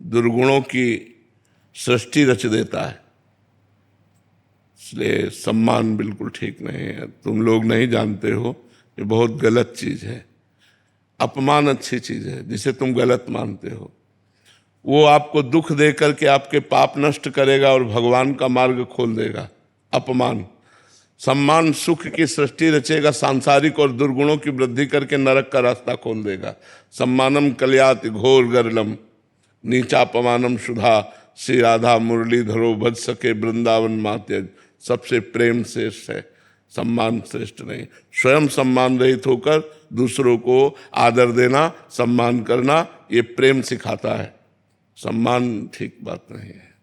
दुर्गुणों की सृष्टि रच देता है। इसलिए सम्मान बिल्कुल ठीक नहीं है। तुम लोग नहीं जानते हो, ये बहुत गलत चीज है। अपमान अच्छी चीज है जिसे तुम गलत मानते हो। वो आपको दुख दे करके आपके पाप नष्ट करेगा और भगवान का मार्ग खोल देगा। अपमान। सम्मान सुख की सृष्टि रचेगा, सांसारिक और दुर्गुणों की वृद्धि करके नरक का रास्ता खोल देगा। सम्मानम कल्याति घोर गरलम, नीचापमानम सुधा, श्री राधा मुरलीधरो भज सके वृंदावन मात्यज। सबसे प्रेम श्रेष्ठ है, सम्मान श्रेष्ठ नहीं। स्वयं सम्मान रहित होकर दूसरों को आदर देना, सम्मान करना, ये प्रेम सिखाता है। सम्मान ठीक बात नहीं है।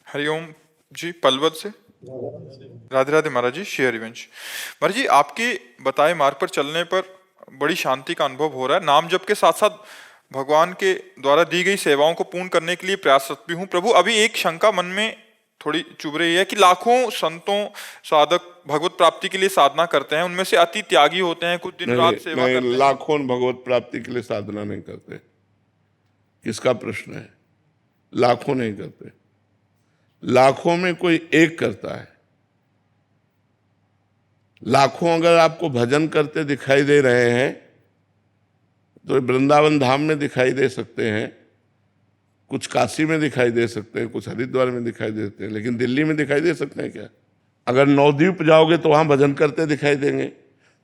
हरिओम जी, पलवल से। राधे राधे महाराज जी। श्री हरिवंश महाराज जी, आपके बताए मार्ग पर चलने पर बड़ी शांति का अनुभव हो रहा है। नाम जप के साथ साथ भगवान के द्वारा दी गई सेवाओं को पूर्ण करने के लिए प्रयासरत भी हूँ। प्रभु, अभी एक शंका मन में थोड़ी चुभ रही है कि लाखों संतों साधक भगवत प्राप्ति के लिए साधना करते हैं, उनमें से अति त्यागी होते हैं, कुछ दिन रात सेवा करते हैं। लाखों भगवत प्राप्ति के लिए साधना नहीं करते। किसका प्रश्न है? लाखों नहीं करते। लाखों में कोई एक करता है। लाखों अगर आपको भजन करते दिखाई दे रहे हैं तो वृंदावन धाम में दिखाई दे सकते हैं, कुछ काशी में दिखाई दे सकते हैं, कुछ हरिद्वार में दिखाई देते हैं, लेकिन दिल्ली में दिखाई दे सकते हैं क्या? अगर नवद्वीप जाओगे तो वहां भजन करते दिखाई देंगे।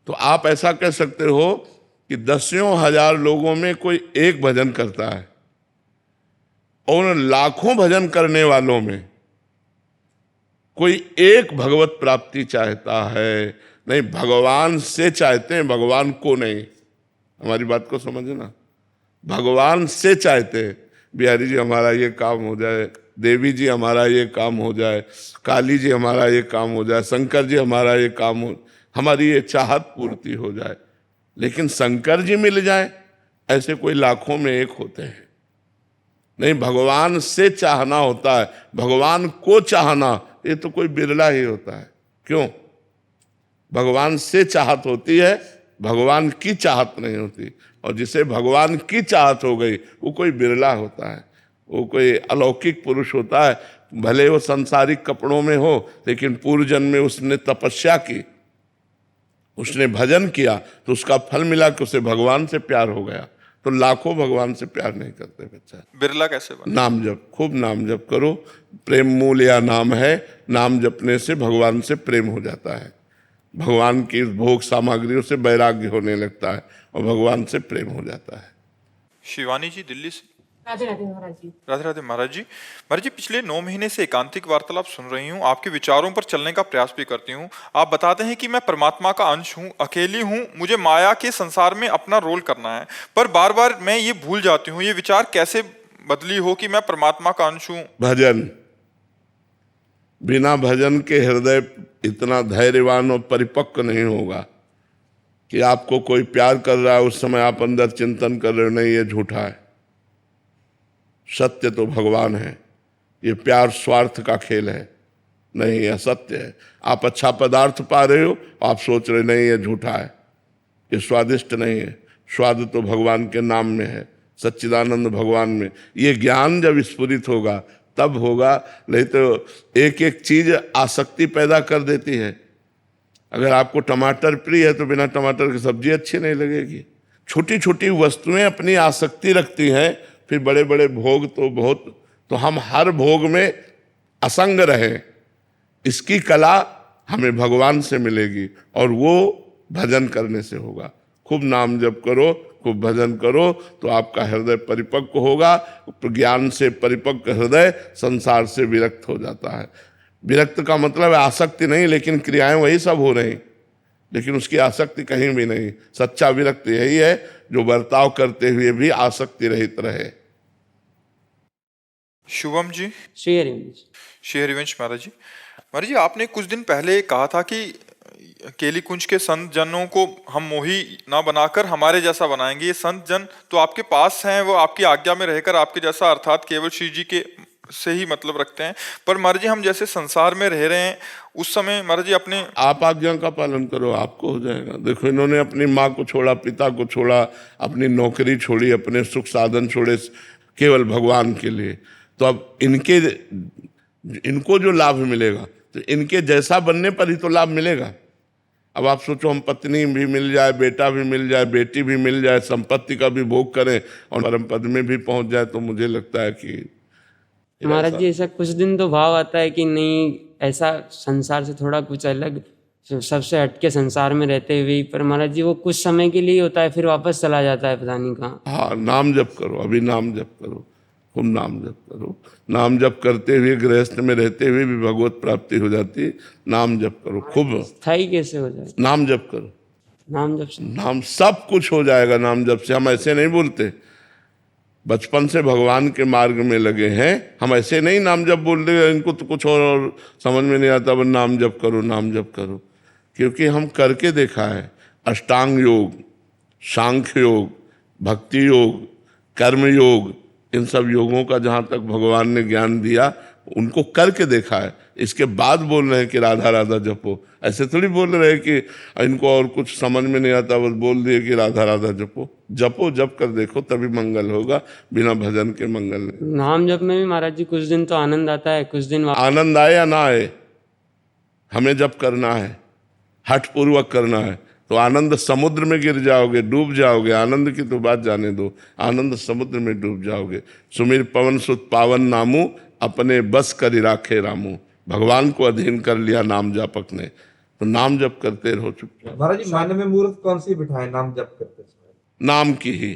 तो आप ऐसा कह सकते हो कि दसियों हजार लोगों में कोई एक भजन करता है और लाखों भजन करने वालों में कोई एक भगवत प्राप्ति चाहता है। नहीं, भगवान से चाहते हैं, भगवान को नहीं। हमारी बात को समझना। भगवान से चाहते हैं, बिहारी जी हमारा ये काम हो जाए, देवी जी हमारा ये काम हो जाए, काली जी हमारा ये काम हो जाए, शंकर जी हमारा ये काम हो, हमारी ये चाहत पूर्ति हो जाए। लेकिन शंकर जी मिल जाए ऐसे कोई लाखों में एक होते हैं। नहीं, भगवान से चाहना होता है, भगवान को चाहना ये तो कोई बिरला ही होता है। क्यों? भगवान से चाहत होती है, भगवान की चाहत नहीं होती। और जिसे भगवान की चाहत हो गई वो कोई बिरला होता है, वो कोई अलौकिक पुरुष होता है। भले वो संसारिक कपड़ों में हो, लेकिन पूर्व जन्म में उसने तपस्या की, उसने भजन किया, तो उसका फल मिला कि उसे भगवान से प्यार हो गया। तो लाखों भगवान से प्यार नहीं करते बच्चा। बिरला कैसे बना? नाम जप, खूब नाम जप करो। प्रेम मूल या नाम है। नाम जपने से भगवान से प्रेम हो जाता है, भगवान की भोग सामग्रियों से वैराग्य होने लगता है और भगवान से प्रेम हो जाता है। शिवानी जी, दिल्ली से। राधे राधे महाराज जी। राधे राधे महाराज जी। महाराज जी, पिछले 9 महीने से एकांतिक वार्तालाप सुन रही हूँ, आपके विचारों पर चलने का प्रयास भी करती हूँ। आप बताते हैं कि मैं परमात्मा का अंश हूँ, अकेली हूँ, मुझे माया के संसार में अपना रोल करना है, पर बार बार मैं ये भूल जाती हूँ। ये विचार कैसे बदली हो कि मैं परमात्मा का अंश हूँ? भजन। बिना भजन के हृदय इतना धैर्यवान और परिपक्व नहीं होगा कि आपको कोई प्यार कर रहा है, उस समय आप अंदर चिंतन कर रहे हो नहीं ये झूठा है, सत्य तो भगवान है, ये प्यार स्वार्थ का खेल है, नहीं यह सत्य है। आप अच्छा पदार्थ पा रहे हो, आप सोच रहे नहीं ये झूठा है, ये स्वादिष्ट नहीं है। स्वाद तो भगवान के नाम में है, सच्चिदानंद भगवान में। ये ज्ञान जब स्फुरित होगा तब होगा, नहीं तो एक एक चीज आसक्ति पैदा कर देती है। अगर आपको टमाटर प्रिय है तो बिना टमाटर की सब्जी अच्छी नहीं लगेगी। छोटी छोटी वस्तुएं अपनी आसक्ति रखती हैं, फिर बड़े बड़े भोग तो बहुत। तो हम हर भोग में असंग रहें, इसकी कला हमें भगवान से मिलेगी और वो भजन करने से होगा। खूब नाम जप करो, खूब भजन करो, तो आपका हृदय परिपक्व होगा। ज्ञान से परिपक्व हृदय संसार से विरक्त हो जाता है। विरक्त का मतलब है आसक्ति नहीं, लेकिन क्रियाएं वही सब हो रही, लेकिन उसकी आसक्ति कहीं भी नहीं। सच्चा विरक्त यही है जो बर्ताव करते हुए भी आसक्ति रहित रहे। शुभम जी। श्री हरिवंश। श्री हरिवंश महाराज जी। महाराज जी, आपने कुछ दिन पहले कहा था कि केली कुंज के संत जनों को हम मोही ना बनाकर हमारे जैसा बनाएंगे। ये संत जन तो आपके पास हैं, वो आपकी आज्ञा में रहकर आपके जैसा अर्थात केवल श्री जी के से ही मतलब रखते हैं। पर महाराज जी, हम जैसे संसार में रह रहे हैं उस समय महाराज जी अपने आप आज्ञा का पालन करो, आपको हो जाएगा। देखो, इन्होंने अपनी माँ को छोड़ा, पिता को छोड़ा, अपनी नौकरी छोड़ी, अपने सुख साधन छोड़े, केवल भगवान के लिए। तो अब इनको जो लाभ मिलेगा तो इनके जैसा बनने पर ही तो लाभ मिलेगा। अब आप सोचो, हम पत्नी भी मिल जाए, बेटा भी मिल जाए, बेटी भी मिल जाए, संपत्ति का भी भोग करें और परम पद में भी पहुंच जाए, तो मुझे लगता है कि महाराज जी ऐसा कुछ दिन तो भाव आता है कि नहीं, ऐसा संसार से थोड़ा कुछ अलग, सबसे हटके संसार में रहते हुए, पर महाराज जी वो कुछ समय के लिए होता है, फिर वापस चला जाता है पता नहीं कहाँ। हाँ, नाम जप करो, अभी नाम जप करो, खूब नाम जप करो। नाम जप करते हुए, गृहस्थ में रहते हुए भी भगवत प्राप्ति हो जाती है। नाम जप करो खूब, स्थायी कैसे हो जाए? नाम जप करो, नाम जब से नाम सब कुछ हो जाएगा नाम जप से। हम ऐसे नहीं बोलते, बचपन से भगवान के मार्ग में लगे हैं, हम ऐसे नहीं नाम जप बोल रहे, इनको तो कुछ और समझ में नहीं आता, बस नाम जप करो, नाम जप करो। क्योंकि हम करके देखा है, अष्टांग योग, सांख्य योग, भक्ति योग, कर्म योग, इन सब योगों का जहाँ तक भगवान ने ज्ञान दिया उनको करके देखा है। इसके बाद बोल रहे हैं कि राधा राधा जपो, ऐसे थोड़ी बोल रहे हैं कि इनको और कुछ समझ में नहीं आता बस बोल दिए कि राधा राधा जपो। जपो, जप कर देखो, तभी मंगल होगा, बिना भजन के मंगल नहीं। नाम जप में भी महाराज जी कुछ दिन तो आनंद आता है, कुछ दिन आनंद आए या ना आए, हमें जप करना है, हठ पूर्वक करना है। तो आनंद समुद्र में गिर जाओगे, डूब जाओगे। आनंद की तो बात जाने दो, आनंद समुद्र में डूब जाओगे। सुमिर पवन सुत पावन नामू, अपने बस करि राखे रामू। भगवान को अधीन कर लिया नाम जापक ने, तो नाम जप करते रहो चुपचाप। महाराज जी, मन में मूर्त कौन सी बिठाए नाम जप करते समय? नाम की ही,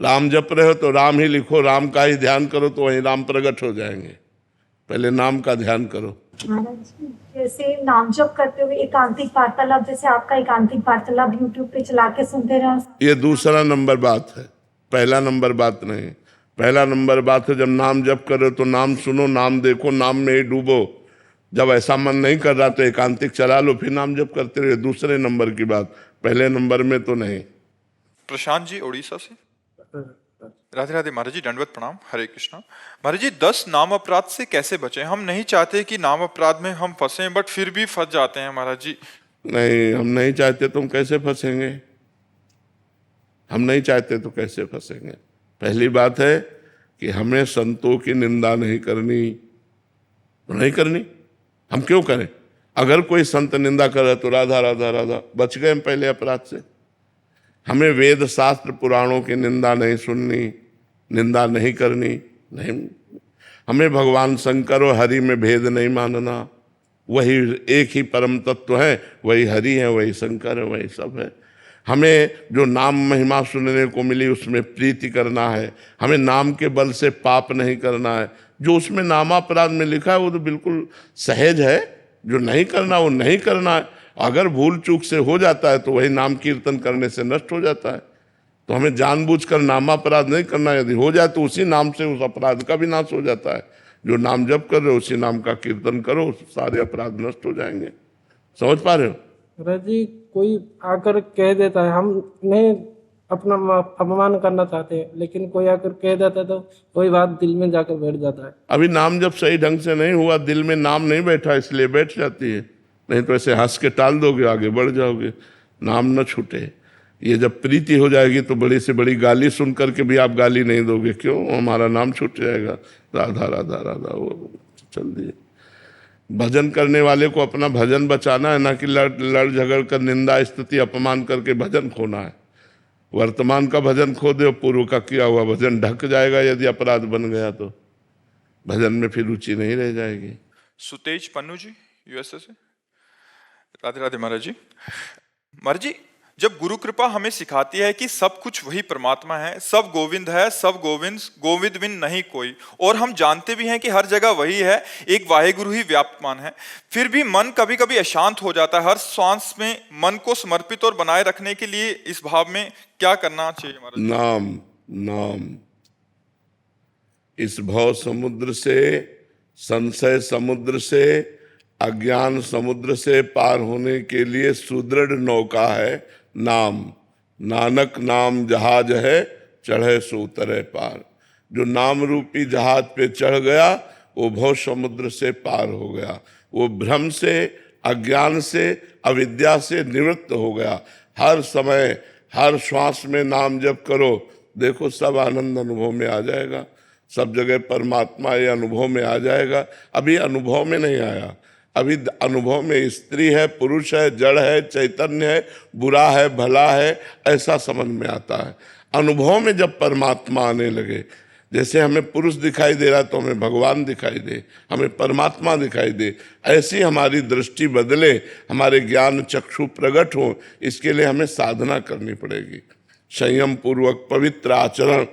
राम जप रहे हो तो राम ही लिखो, राम का ही ध्यान करो तो वहीं राम प्रकट हो जाएंगे। पहले नाम का ध्यान करो। महाराज जी, जैसे नाम जप करते हुए एकांतिक वार्तालाप, जैसे आपका एकांतिक वार्तालाप यूट्यूब पे चला के सुनते रहो, ये दूसरा नंबर बात है, पहला नंबर बात नहीं। पहला नंबर बात है जब नाम जप करो तो नाम सुनो, नाम देखो, नाम में ही डूबो। जब ऐसा मन नहीं कर रहा तो एकांतिक चला लो, फिर नाम जप करते रहो। दूसरे नंबर की बात, पहले नंबर में तो नहीं। प्रशांत जी उड़ीसा से। राधे राधे महाराज जी, दंडवत प्रणाम, हरे कृष्णा। महाराज जी, 10 नाम अपराध से कैसे बचें? हम नहीं चाहते कि नाम अपराध में हम फंसे, बट फिर भी फंस जाते हैं महाराज जी। नहीं, हम नहीं चाहते तो हम कैसे फंसेंगे? हम नहीं चाहते तो कैसे फंसेंगे? पहली बात है कि हमें संतों की निंदा नहीं करनी, नहीं करनी। हम क्यों करें? अगर कोई संत निंदा करे तो राधा राधा राधा, बच गए हम पहले अपराध से। हमें वेद शास्त्र पुराणों की निंदा नहीं सुननी, निंदा नहीं करनी, नहीं। हमें भगवान शंकर और हरि में भेद नहीं मानना। वही एक ही परम तत्व है, वही हरि है, वही शंकर है, वही सब है। हमें जो नाम महिमा सुनने को मिली उसमें प्रीति करना है। हमें नाम के बल से पाप नहीं करना है। जो उसमें नामापराध में लिखा है वो तो बिल्कुल सहज है, जो नहीं करना वो नहीं करना है। अगर भूल चूक से हो जाता है तो वही नाम कीर्तन करने से नष्ट हो जाता है। तो हमें जानबूझकर नामापराध नहीं करना। यदि हो जाए तो उसी नाम से उस अपराध का भी नाश हो जाता है। जो नाम जप कर रहे हो उसी नाम का कीर्तन करो, सारे अपराध नष्ट हो जाएंगे। समझ पा रहे हो? महाराज जी, कोई आकर कह देता है, हम नहीं अपना अपमान करना चाहते हैं, लेकिन कोई आकर कह देता है तो कोई बात दिल में जाकर बैठ जाता है। अभी नाम जब सही ढंग से नहीं हुआ, दिल में नाम नहीं बैठा, इसलिए बैठ जाती है। नहीं तो ऐसे हंस के टाल दोगे, आगे बढ़ जाओगे, नाम न छूटे। ये जब प्रीति हो जाएगी तो बड़ी से बड़ी गाली सुन करके भी आप गाली नहीं दोगे। क्यों? हमारा नाम छूट जाएगा। राधा राधा राधा, वो चल दिए। भजन करने वाले को अपना भजन बचाना है, ना कि लड़ झगड़ कर निंदा स्तुति अपमान करके भजन खोना है। वर्तमान का भजन खो दे, पूर्व का किया हुआ भजन ढक जाएगा। यदि अपराध बन गया तो भजन में फिर रुचि नहीं रह जाएगी। सुतेज पन्नू जी, यूएसए से। राधे राधे महाराज जी। महाराज जी, जब गुरु कृपा हमें सिखाती है कि सब कुछ वही परमात्मा है, सब गोविंद है, सब गोविंद, गोविंद बिन नहीं कोई, और हम जानते भी हैं कि हर जगह वही है, एक वाहेगुरु ही व्याप्तमान है, फिर भी मन कभी कभी अशांत हो जाता है। हर सांस में मन को समर्पित और बनाए रखने के लिए इस भाव में क्या करना चाहिए महाराज? नाम नाम। इस भव समुद्र से, संशय समुद्र से, अज्ञान समुद्र से पार होने के लिए सुदृढ़ नौका है नाम। नानक नाम जहाज है, चढ़े सो उतरे पार। जो नाम रूपी जहाज पे चढ़ गया वो भव समुद्र से पार हो गया। वो भ्रम से, अज्ञान से, अविद्या से निवृत्त हो गया। हर समय हर श्वास में नाम जप करो देखो सब आनंद अनुभव में आ जाएगा, सब जगह परमात्मा ये अनुभव में आ जाएगा। अभी अनुभव में नहीं आया, अभी अनुभव में स्त्री है, पुरुष है, जड़ है, चैतन्य है, बुरा है, भला है, ऐसा समझ में आता है। अनुभव में जब परमात्मा आने लगे, जैसे हमें पुरुष दिखाई दे रहा तो हमें भगवान दिखाई दे, हमें परमात्मा दिखाई दे, ऐसी हमारी दृष्टि बदले, हमारे ज्ञान चक्षु प्रकट हो, इसके लिए हमें साधना करनी पड़ेगी। संयम पूर्वक पवित्र आचरण,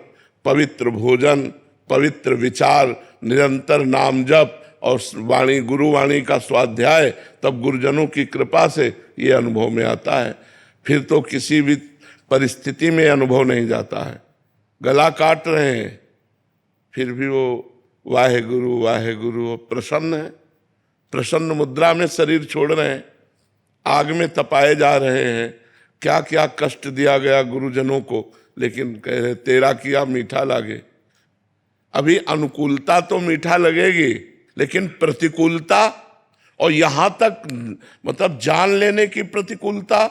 पवित्र भोजन, पवित्र विचार, निरंतर नाम जप और वाणी, गुरुवाणी का स्वाध्याय, तब गुरुजनों की कृपा से ये अनुभव में आता है। फिर तो किसी भी परिस्थिति में अनुभव नहीं जाता है। गला काट रहे हैं फिर भी वो वाहे गुरु प्रसन्न है, प्रसन्न मुद्रा में शरीर छोड़ रहे हैं, आग में तपाए जा रहे हैं, क्या क्या कष्ट दिया गया गुरुजनों को, लेकिन कह रहे तेरा किया मीठा लागे। अभी अनुकूलता तो मीठा लगेगी, लेकिन प्रतिकूलता और यहाँ तक मतलब जान लेने की प्रतिकूलता,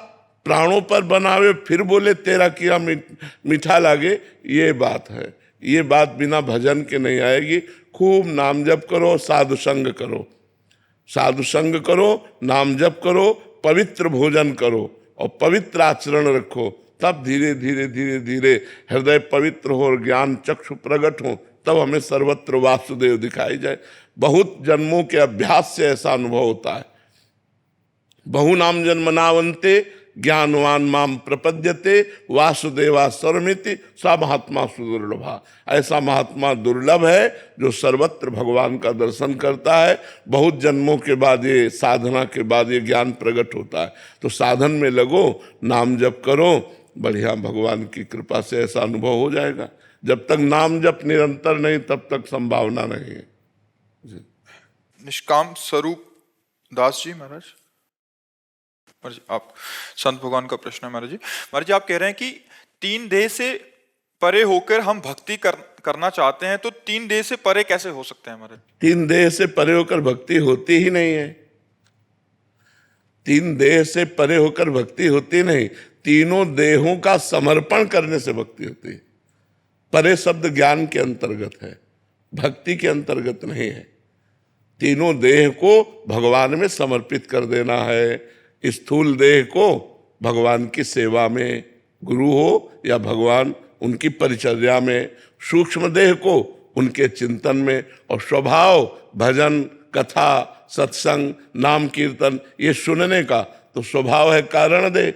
प्राणों पर बनावे फिर बोले तेरा किया मीठा लागे, ये बात है। ये बात बिना भजन के नहीं आएगी। खूब नाम जप करो, साधु संग करो, साधु संग करो, नाम जप करो, पवित्र भोजन करो और पवित्र आचरण रखो, तब धीरे धीरे धीरे धीरे हृदय पवित्र हो और ज्ञान चक्षु प्रकट हो, तब हमें सर्वत्र वासुदेव दिखाई जाए। बहुत जन्मों के अभ्यास से ऐसा अनुभव होता है। बहु नाम जन्मनावंते ज्ञानवान माम प्रपद्यते वासुदेवा सर्वमिति सा महात्मा सुदुर्लभा। ऐसा महात्मा दुर्लभ है जो सर्वत्र भगवान का दर्शन करता है। बहुत जन्मों के बाद ये साधना के बाद ये ज्ञान प्रकट होता है। तो साधन में लगो, नाम जप करो, बढ़िया भगवान की कृपा से ऐसा अनुभव हो जाएगा। जब तक नाम जप निरंतर नहीं तब तक संभावना नहीं है। निष्काम स्वरूप दास जी महाराज, आप संत भगवान का प्रश्न है महाराज जी, आप कह रहे हैं कि 3 देह से परे होकर हम भक्ति करना चाहते हैं, तो 3 देह से परे कैसे हो सकते हैं महाराज? 3 देह से परे होकर भक्ति होती ही नहीं है। 3 देह से परे होकर भक्ति होती नहीं, तीनों देहों का समर्पण करने से भक्ति होती है। परे शब्द ज्ञान के अंतर्गत है, भक्ति के अंतर्गत नहीं है। तीनों देह को भगवान में समर्पित कर देना है। स्थूल देह को भगवान की सेवा में, गुरु हो या भगवान उनकी परिचर्या में, सूक्ष्म देह को उनके चिंतन में, और स्वभाव भजन, कथा, सत्संग, नाम कीर्तन ये सुनने का तो स्वभाव है कारण देह,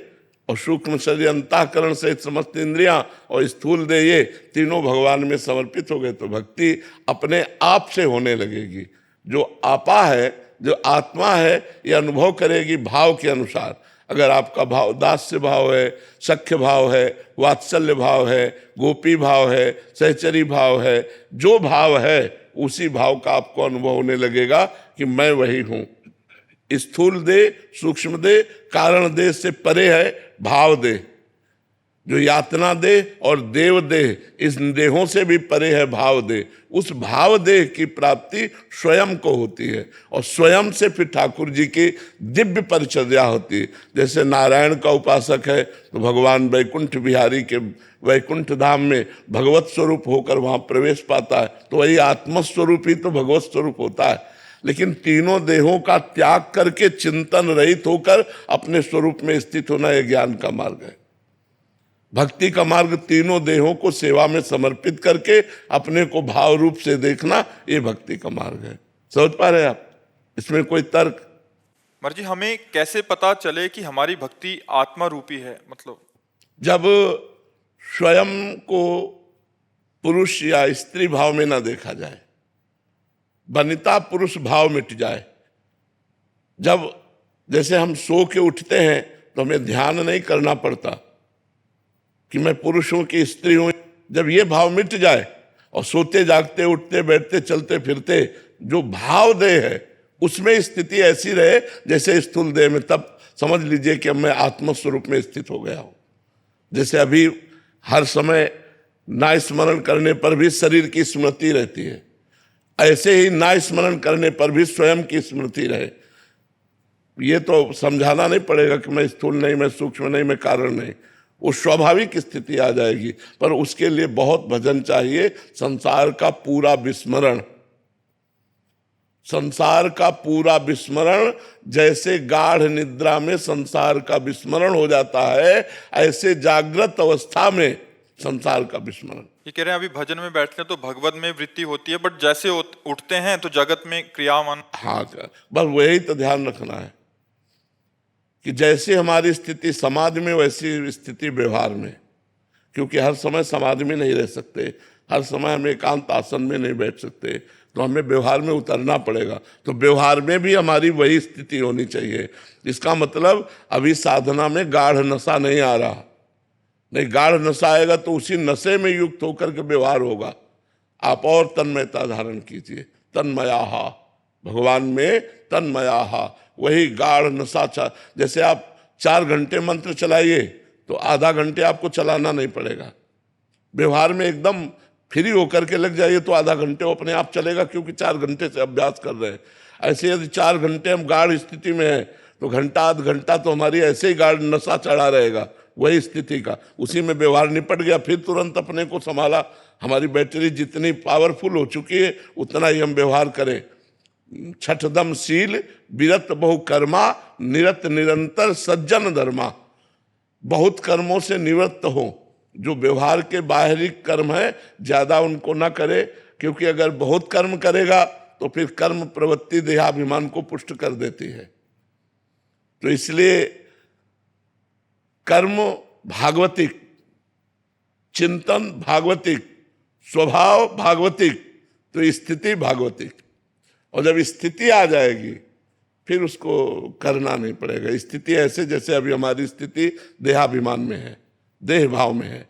और सूक्ष्म शरीर अंतःकरण से समस्त इंद्रियां और स्थूल देह ये तीनों भगवान में समर्पित हो गए तो भक्ति अपने आप से होने लगेगी। जो आपा है, जो आत्मा है, ये अनुभव करेगी भाव के अनुसार। अगर आपका भाव दास्य भाव है, सख्य भाव है, वात्सल्य भाव है, गोपी भाव है, सहचरी भाव है, जो भाव है उसी भाव का आपको अनुभव होने लगेगा कि मैं वही हूँ। स्थूल देह, सूक्ष्म देह, कारण देह से परे है भाव देह, जो यातना देह और देव देह, इस देहों से भी परे है भाव देह। उस भाव देह की प्राप्ति स्वयं को होती है, और स्वयं से फिर ठाकुर जी की दिव्य परिचर्या होती है। जैसे नारायण का उपासक है तो भगवान वैकुंठ बिहारी के वैकुंठ धाम में भगवत स्वरूप होकर वहाँ प्रवेश पाता है, तो वही आत्मस्वरूप ही तो भगवत स्वरूप होता है। लेकिन तीनों देहों का त्याग करके चिंतन रहित होकर अपने स्वरूप में स्थित होना यह ज्ञान का मार्ग है। भक्ति का मार्ग तीनों देहों को सेवा में समर्पित करके अपने को भाव रूप से देखना, ये भक्ति का मार्ग है। समझ पा रहे आप? इसमें कोई तर्क? महाराज जी, हमें कैसे पता चले कि हमारी भक्ति आत्मा रूपी है? मतलब जब स्वयं को पुरुष या स्त्री भाव में ना देखा जाए, वनिता पुरुष भाव मिट जाए। जब जैसे हम सो के उठते हैं तो हमें ध्यान नहीं करना पड़ता कि मैं पुरुष हूं कि स्त्री हूं। जब ये भाव मिट जाए और सोते जागते उठते बैठते चलते फिरते जो भाव देह है उसमें स्थिति ऐसी रहे जैसे स्थूल देह में, तब समझ लीजिए कि अब मैं आत्मस्वरूप में स्थित हो गया हूं। जैसे अभी हर समय ना स्मरण करने पर भी शरीर की स्मृति रहती है, ऐसे ही ना स्मरण करने पर भी स्वयं की स्मृति रहे। ये तो समझाना नहीं पड़ेगा कि मैं स्थूल नहीं, मैं सूक्ष्म नहीं, मैं कारण नहीं। वो स्वाभाविक स्थिति आ जाएगी। पर उसके लिए बहुत भजन चाहिए, संसार का पूरा विस्मरण। संसार का पूरा विस्मरण, जैसे गाढ़ निद्रा में संसार का विस्मरण हो जाता है, ऐसे जागृत अवस्था में संसार का विस्मरण। ये कह रहे हैं अभी भजन में बैठते हैं तो भगवत में वृत्ति होती है, बट जैसे उठते हैं तो जगत में क्रियामान। हाँ, बस वही तो ध्यान रखना है कि जैसे हमारी स्थिति समाधि में, वैसी स्थिति व्यवहार में। क्योंकि हर समय समाधि में नहीं रह सकते, हर समय हम एकांत आसन में नहीं बैठ सकते, तो हमें व्यवहार में उतरना पड़ेगा। तो व्यवहार में भी हमारी वही स्थिति होनी चाहिए। इसका मतलब अभी साधना में गाढ़ नशा नहीं आ रहा, नहीं, गाढ़ नशा आएगा तो उसी नशे में युक्त होकर के व्यवहार होगा। आप और तन्मयता धारण कीजिए, तन्मयाहा, भगवान में तन्मयाहा, वही गाढ़ नशा। जैसे आप 4 घंटे मंत्र चलाइए तो आधा घंटे आपको चलाना नहीं पड़ेगा। व्यवहार में एकदम फ्री होकर के लग जाइए तो आधा घंटे अपने आप चलेगा, क्योंकि 4 घंटे से अभ्यास कर रहे हैं। ऐसे यदि 4 घंटे हम गाढ़ स्थिति में हैं तो घंटा आध घंटा तो हमारी ऐसे ही गाढ़ नशा चढ़ा रहेगा वही स्थिति का। उसी में व्यवहार निपट गया, फिर तुरंत अपने को संभाला। हमारी बैटरी जितनी पावरफुल हो चुकी है उतना ही हम व्यवहार करें। छठदम शील विरत बहु कर्मा, निरत निरंतर सज्जन धर्मा। बहुत कर्मों से निवृत्त हो, जो व्यवहार के बाहरी कर्म है ज्यादा उनको ना करे, क्योंकि अगर बहुत कर्म करेगा तो फिर कर्म प्रवृत्ति देहाभिमान को पुष्ट कर देती है। तो इसलिए कर्म भागवतिक, चिंतन भागवतिक, स्वभाव भागवतिक, तो स्थिति भागवतिक। और जब स्थिति आ जाएगी फिर उसको करना नहीं पड़ेगा। स्थिति ऐसे जैसे अभी हमारी स्थिति देहाभिमान में है, देह भाव में है।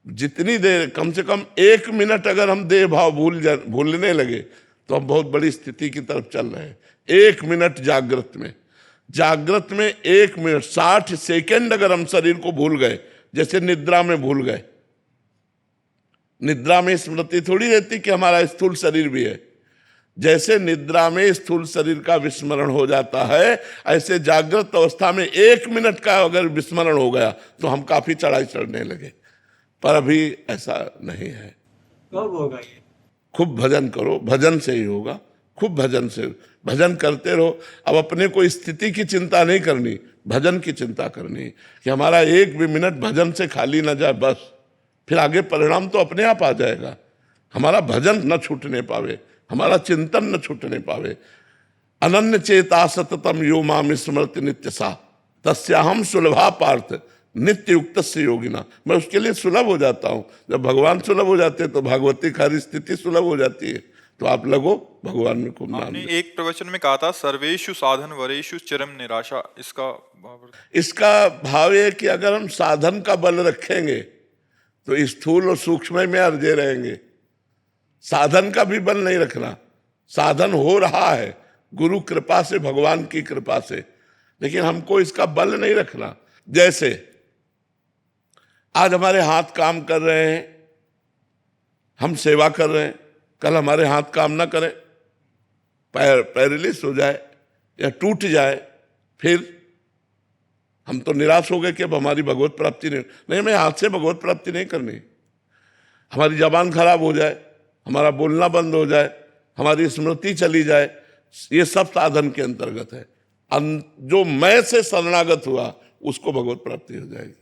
जितनी देर, कम से कम 1 मिनट अगर हम देह भाव भूलने लगे तो हम बहुत बड़ी स्थिति की तरफ चल रहे हैं। 1 मिनट जागृत में 1 मिनट 60 सेकंड अगर हम शरीर को भूल गए, जैसे निद्रा में भूल गए। निद्रा में स्मृति थोड़ी रहती कि हमारा स्थूल शरीर भी है। जैसे निद्रा में स्थूल शरीर का विस्मरण हो जाता है, ऐसे जागृत अवस्था में 1 मिनट का अगर विस्मरण हो गया तो हम काफी चढ़ाई चढ़ने लगे। पर अभी ऐसा नहीं है। कब होगा ये? खूब भजन करो, भजन से ही होगा। खूब भजन से भजन करते रहो। अब अपने को स्थिति की चिंता नहीं करनी, भजन की चिंता करनी कि हमारा 1 भी मिनट भजन से खाली ना जाए, बस। फिर आगे परिणाम तो अपने आप आ जाएगा। हमारा भजन न छूटने पावे, हमारा चिंतन न छूटने पावे। अनन्य चेता सततम यो माम स्मृति नित्य सा, तस्याहम सुलभा पार्थ नित्य युक्त से योगिना। मैं उसके लिए सुलभ हो जाता हूँ। जब भगवान सुलभ हो जाते हैं तो भागवती हर स्थिति सुलभ हो जाती है। तो आप लगो भगवान में खूब नाम। आपने एक प्रवचन में कहा था सर्वेषु साधन वरेषु चिरम निराशा, इसका भाव है कि अगर हम साधन का बल रखेंगे तो स्थूल और सूक्ष्म में अर्जे रहेंगे। साधन का भी बल नहीं रखना। साधन हो रहा है गुरु कृपा से, भगवान की कृपा से, लेकिन हमको इसका बल नहीं रखना। जैसे आज हमारे हाथ काम कर रहे हैं, हम सेवा कर रहे हैं, कल हमारे हाथ काम ना करें, पैरालिसिस हो जाए या टूट जाए, फिर हम तो निराश हो गए कि अब हमारी भगवत प्राप्ति नहीं। हमें हाथ से भगवत प्राप्ति नहीं करनी। हमारी जबान खराब हो जाए, हमारा बोलना बंद हो जाए, हमारी स्मृति चली जाए, ये सब साधन के अंतर्गत है। जो मैं से शरणागत हुआ उसको भगवत प्राप्ति हो जाएगी।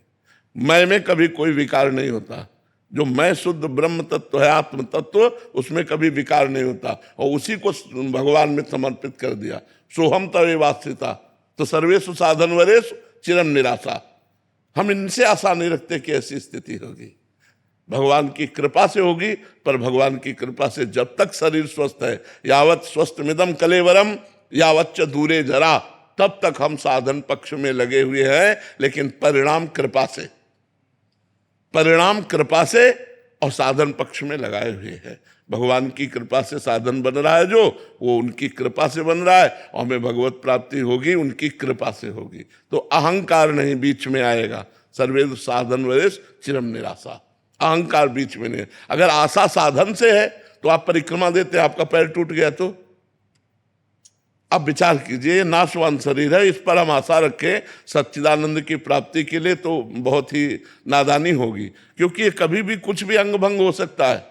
मैं में कभी कोई विकार नहीं होता। जो मैं शुद्ध ब्रह्म तत्व है, आत्म तत्व, उसमें कभी विकार नहीं होता, और उसी को भगवान में समर्पित कर दिया। सोहम तवे वास्थिता, तो सर्वेषु साधन वरेषु चिरम निराशा। हम इनसे आशा नहीं रखते कि ऐसी स्थिति होगी। भगवान की कृपा से होगी, पर भगवान की कृपा से जब तक शरीर स्वस्थ है, यावत स्वस्थमिदम कलेवरम यावच्च दूरे जरा, तब तक हम साधन पक्ष में लगे हुए हैं। लेकिन परिणाम कृपा से, परिणाम कृपा से और साधन पक्ष में लगाए हुए हैं। भगवान की कृपा से साधन बन रहा है, जो वो उनकी कृपा से बन रहा है, और हमें भगवत प्राप्ति होगी उनकी कृपा से होगी। तो अहंकार नहीं बीच में आएगा। सर्वेषु साधन वरेषु चिरम निराशा, अहंकार बीच में नहीं। अगर आशा साधन से है तो आप परिक्रमा देते हैं, आपका पैर टूट गया तो अब विचार कीजिए, ये नाशवान शरीर है, इस पर हम आशा रखें सच्चिदानंद की प्राप्ति के लिए, तो बहुत ही नादानी होगी, क्योंकि ये कभी भी कुछ भी अंग भंग हो सकता है।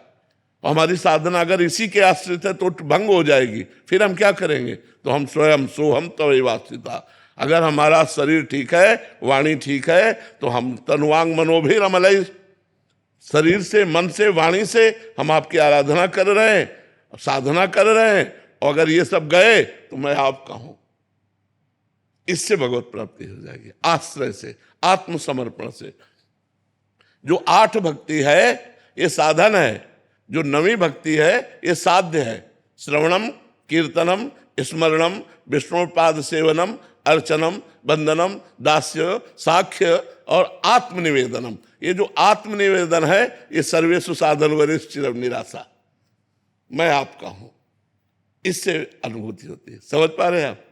और हमारी साधना अगर इसी के आश्रित है तो भंग हो जाएगी, फिर हम क्या करेंगे? तो हम स्वयं सोहम तवैवास्थिता। अगर हमारा शरीर ठीक है, वाणी ठीक है, तो हम तनुवांग मनोभिर अमलय, शरीर से, मन से, वाणी से हम आपकी आराधना कर रहे हैं, साधना कर रहे हैं, और अगर ये सब गए तो मैं आपका हूं। इससे भगवत प्राप्ति हो जाएगी, आश्रय से, आत्मसमर्पण से। जो 8 भक्ति है ये साधन है, जो 9वीं भक्ति है ये साध्य है। श्रवणम, कीर्तनम, स्मरणम, विष्णुपाद सेवनम, अर्चनम, वंदनम, दास्य, साख्य और आत्मनिवेदनम। ये जो आत्मनिवेदन है ये सर्वेषु साधन वरिष्ठ चिर निराशा, मैं आपका हूं, इससे अनुभूति होती है। समझ पा रहे हैं आप?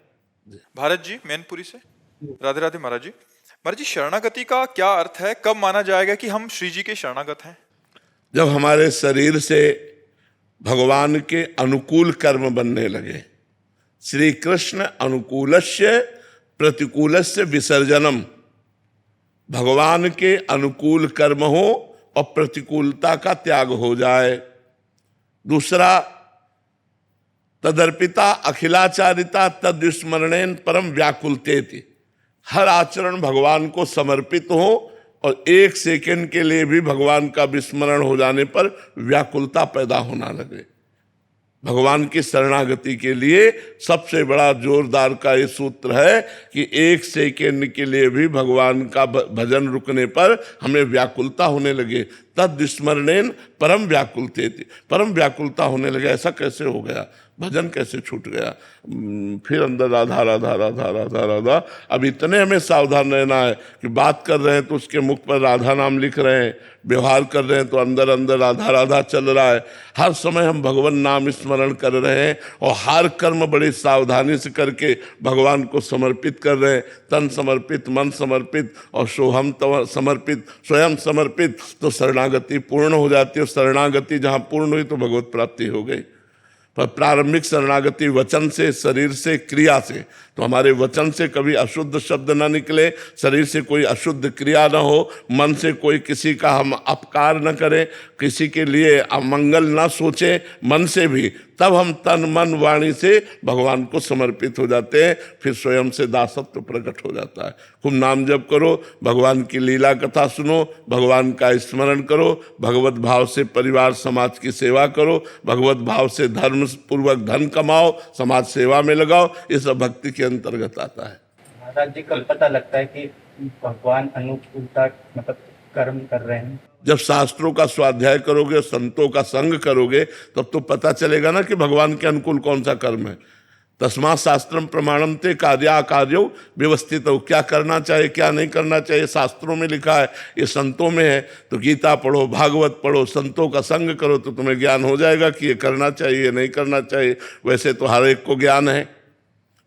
भारत जी मैनपुरी से, राधे राधे महाराज जी। महाराज जी, शरणागति का क्या अर्थ है? कब माना जाएगा कि हम श्री जी के शरणागत हैं? जब हमारे शरीर से भगवान के अनुकूल कर्म बनने लगे। श्री कृष्ण अनुकूलस्य प्रतिकूलस्य विसर्जनम, भगवान के अनुकूल कर्म हो और प्रतिकूलता का त्याग हो जाए। दूसरा, तदर्पिता अखिलाचारिता तद्विस्मरणेन परम व्याकुलतेति, हर आचरण भगवान को समर्पित हो और 1 सेकंड के लिए भी भगवान का विस्मरण हो जाने पर व्याकुलता पैदा होना लगे। भगवान की शरणागति के लिए सबसे बड़ा जोरदार का ये सूत्र है कि 1 सेकंड के लिए भी भगवान का भजन रुकने पर हमें व्याकुलता होने लगे। तद विस्मरणेन परम व्याकुलतेति, परम व्याकुलता होने लगे। ऐसा कैसे हो गया? भजन कैसे छूट गया? फिर अंदर राधा राधा राधा राधा राधा। अब इतने हमें सावधान रहना है कि बात कर रहे हैं तो उसके मुख पर राधा नाम लिख रहे हैं, व्यवहार कर रहे हैं तो अंदर अंदर राधा राधा चल रहा है। हर समय हम भगवान नाम स्मरण कर रहे हैं और हर कर्म बड़ी सावधानी से करके भगवान को समर्पित कर रहे हैं। तन समर्पित, मन समर्पित और सोहम समर्पित, स्वयं समर्पित, तो शरणागति पूर्ण हो जाती है। शरणागति जहाँ पूर्ण हुई तो भगवत प्राप्ति हो गई। पर प्रारंभिक शरणागति वचन से, शरीर से, क्रिया से, तो हमारे वचन से कभी अशुद्ध शब्द ना निकले, शरीर से कोई अशुद्ध क्रिया ना हो, मन से कोई किसी का हम अपकार न करें, किसी के लिए अमंगल ना सोचें, मन से भी, तब हम तन मन वाणी से भगवान को समर्पित हो जाते हैं। फिर स्वयं से दासत्व प्रकट हो जाता है। खूब नाम जप करो, भगवान की लीला कथा सुनो, भगवान का स्मरण करो, भगवत भाव से परिवार समाज की सेवा करो, भगवत भाव से धर्म पूर्वक धन कमाओ, समाज सेवा में लगाओ। ये सब भक्ति के अंतर्गत आता है। महाराज जी, कल पता लगता है कि भगवान अनुकूलता मतलब कर्म कर रहे हैं। जब शास्त्रों का स्वाध्याय करोगे, संतों का संग करोगे, तब तो पता चलेगा ना कि भगवान के अनुकूल कौन सा कर्म है। तस्मात् शास्त्रम प्रमाणम ते कार्या कार्यो व्यवस्थित हो, क्या करना चाहिए क्या नहीं करना चाहिए शास्त्रों में लिखा है, ये संतों में है। तो गीता पढ़ो, भागवत पढ़ो, संतों का संग करो, तो तुम्हें ज्ञान हो जाएगा कि ये करना चाहिए नहीं करना चाहिए। वैसे तो हर एक को ज्ञान है,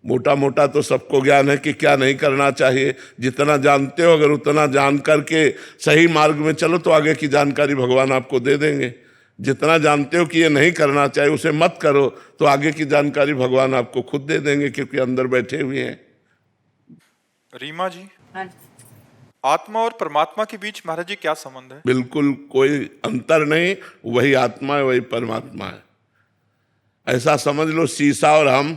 मोटा मोटा तो सबको ज्ञान है कि क्या नहीं करना चाहिए। जितना जानते हो, अगर उतना जान करके सही मार्ग में चलो तो आगे की जानकारी भगवान आपको दे देंगे। जितना जानते हो कि ये नहीं करना चाहिए, उसे मत करो, तो आगे की जानकारी भगवान आपको खुद दे देंगे, क्योंकि अंदर बैठे हुए हैं। रीमा जी, आत्मा और परमात्मा के बीच महाराज जी क्या संबंध है? बिल्कुल कोई अंतर नहीं, वही आत्मा है, वही परमात्मा है। ऐसा समझ लो, शीशा और हम,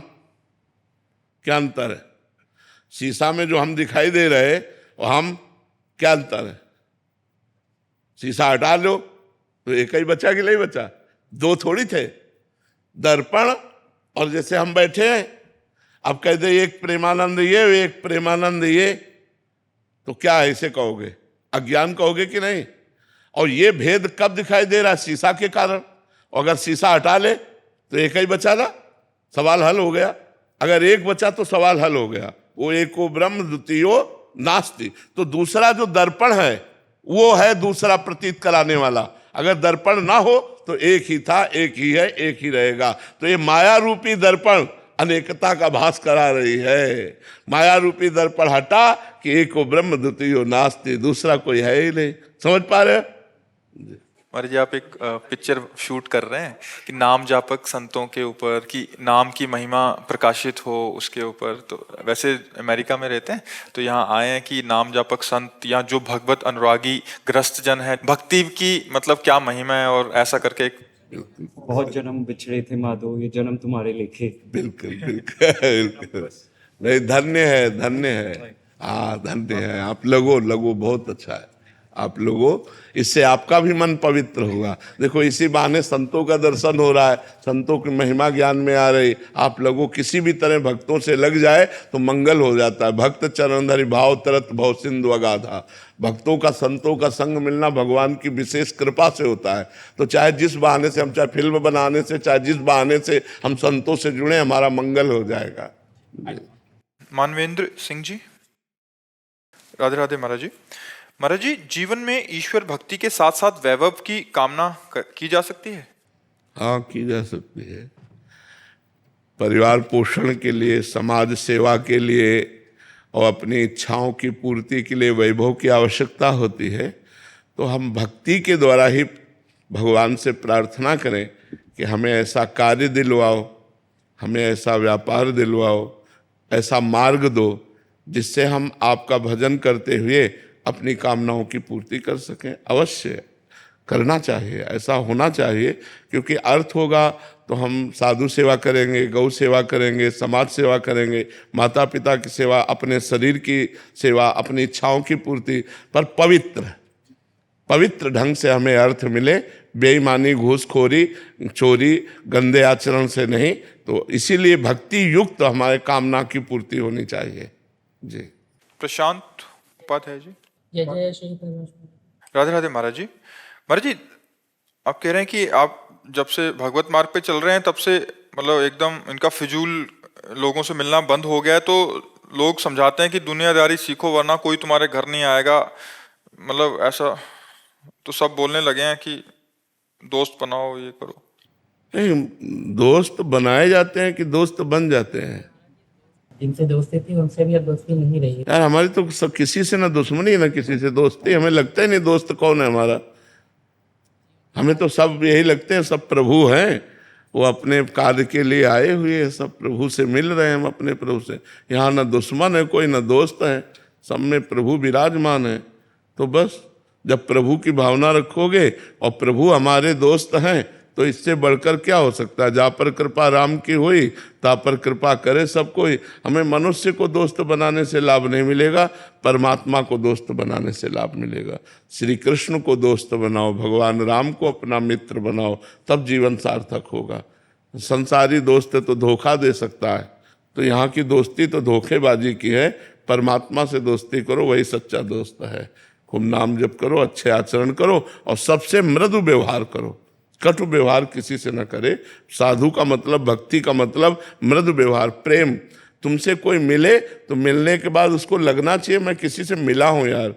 क्या अंतर है? शीशा में जो हम दिखाई दे रहे और हम, क्या अंतर है? शीशा हटा लो तो एक ही बचा कि नहीं बचा? 2 थोड़ी थे। दर्पण और जैसे हम बैठे हैं, अब कह दे एक प्रेमानंद ये, एक प्रेमानंद ये, तो क्या ऐसे कहोगे? अज्ञान कहोगे कि नहीं? और ये भेद कब दिखाई दे रहा? शीशा के कारण। अगर शीशा हटा ले तो एक ही बचा ना, सवाल हल हो गया। अगर एक बचा तो सवाल हल हो गया। वो एको ब्रह्म द्वितीयो नास्ति। तो दूसरा जो दर्पण है वो है दूसरा प्रतीत कराने वाला। अगर दर्पण ना हो तो एक ही था, एक ही है, एक ही रहेगा। तो ये माया रूपी दर्पण अनेकता का भास करा रही है। माया रूपी दर्पण हटा कि एको ब्रह्म द्वितीयो नास्ति, दूसरा कोई है ही नहीं। समझ पा रहे? महाराज जी आप एक पिक्चर शूट कर रहे हैं कि नाम जापक संतों के ऊपर, कि नाम की महिमा प्रकाशित हो उसके ऊपर। तो वैसे अमेरिका में रहते हैं, तो यहाँ आए हैं कि नाम जापक संत या जो भगवत अनुरागी ग्रस्त जन है, भक्ति की मतलब क्या महिमा है, और ऐसा करके एक बहुत जन्म बिछड़े थे माधो, ये जन्म तुम्हारे लिखे। बिल्कुल बिल्कुल नहीं, धन्य है, धन्य है। हाँ धन्य है आप लोगों बहुत अच्छा है आप लोगों, इससे आपका भी मन पवित्र होगा। देखो इसी बहाने संतों का दर्शन हो रहा है, संतों की महिमा ज्ञान में आ रही। आप लोगों किसी भी तरह भक्तों से लग जाए तो मंगल हो जाता है। भक्त चरण धरि भाव तरत भव सिंधु अगाधा। भक्तों का संतों का संग मिलना भगवान की विशेष कृपा से होता है। तो चाहे जिस बहाने से हम, चाहे फिल्म बनाने से, चाहे जिस बहाने से हम संतों से जुड़े, हमारा मंगल हो जाएगा। मानवेंद्र सिंह जी। राधे राधे महाराज जी। महाराज जी, जीवन में ईश्वर भक्ति के साथ साथ वैभव की कामना की जा सकती है? हाँ की जा सकती है। परिवार पोषण के लिए, समाज सेवा के लिए और अपनी इच्छाओं की पूर्ति के लिए वैभव की आवश्यकता होती है। तो हम भक्ति के द्वारा ही भगवान से प्रार्थना करें कि हमें ऐसा कार्य दिलवाओ, हमें ऐसा व्यापार दिलवाओ, ऐसा मार्ग दो जिससे हम आपका भजन करते हुए अपनी कामनाओं की पूर्ति कर सकें। अवश्य करना चाहिए, ऐसा होना चाहिए, क्योंकि अर्थ होगा तो हम साधु सेवा करेंगे, गौ सेवा करेंगे, समाज सेवा करेंगे, माता पिता की सेवा, अपने शरीर की सेवा, अपनी इच्छाओं की पूर्ति, पर पवित्र ढंग से हमें अर्थ मिले, बेईमानी, घूसखोरी, चोरी, गंदे आचरण से नहीं। तो इसीलिए भक्ति युक्त हमारे कामना की पूर्ति होनी चाहिए। जी। प्रशांत उपाध्याय जी। जय जय श्री कृष्ण। राधे राधे महाराज जी। महाराज जी, आप कह रहे हैं कि आप जब से भगवत मार्ग पे चल रहे हैं तब से मतलब एकदम इनका फिजूल लोगों से मिलना बंद हो गया है। तो लोग समझाते हैं कि दुनियादारी सीखो वरना कोई तुम्हारे घर नहीं आएगा, मतलब ऐसा, तो सब बोलने लगे हैं कि दोस्त बनाओ, ये करो। नहीं, दोस्त बनाए जाते हैं कि दोस्त बन जाते हैं? जिनसे दोस्ती थी उनसे भी अब दोस्ती नहीं रही। यार हमारी तो सब किसी से ना दुश्मनी ना किसी से दोस्ती। हमें लगता ही नहीं दोस्त कौन है हमारा। हमें तो सब यही लगते हैं सब प्रभु हैं, वो अपने कार्य के लिए आए हुए हैं, सब प्रभु से मिल रहे हैं हम अपने प्रभु से। यहाँ ना दुश्मन है कोई, ना दोस्त है, सब में प्रभु विराजमान है। तो बस जब प्रभु की भावना रखोगे और प्रभु हमारे दोस्त हैं तो इससे बढ़कर क्या हो सकता है। जा पर कृपा राम की हुई, ता पर कृपा करे सब कोई। हमें मनुष्य को दोस्त बनाने से लाभ नहीं मिलेगा, परमात्मा को दोस्त बनाने से लाभ मिलेगा। श्री कृष्ण को दोस्त बनाओ, भगवान राम को अपना मित्र बनाओ, तब जीवन सार्थक होगा। संसारी दोस्त तो धोखा दे सकता है, तो यहाँ की दोस्ती तो धोखेबाजी की है। परमात्मा से दोस्ती करो, वही सच्चा दोस्त है। खूब नाम जप करो, अच्छे आचरण करो और सबसे मृदु व्यवहार करो। कटु व्यवहार किसी से न करे। साधु का मतलब, भक्ति का मतलब मृदु व्यवहार, प्रेम। तुमसे कोई मिले तो मिलने के बाद उसको लगना चाहिए मैं किसी से मिला हूं यार,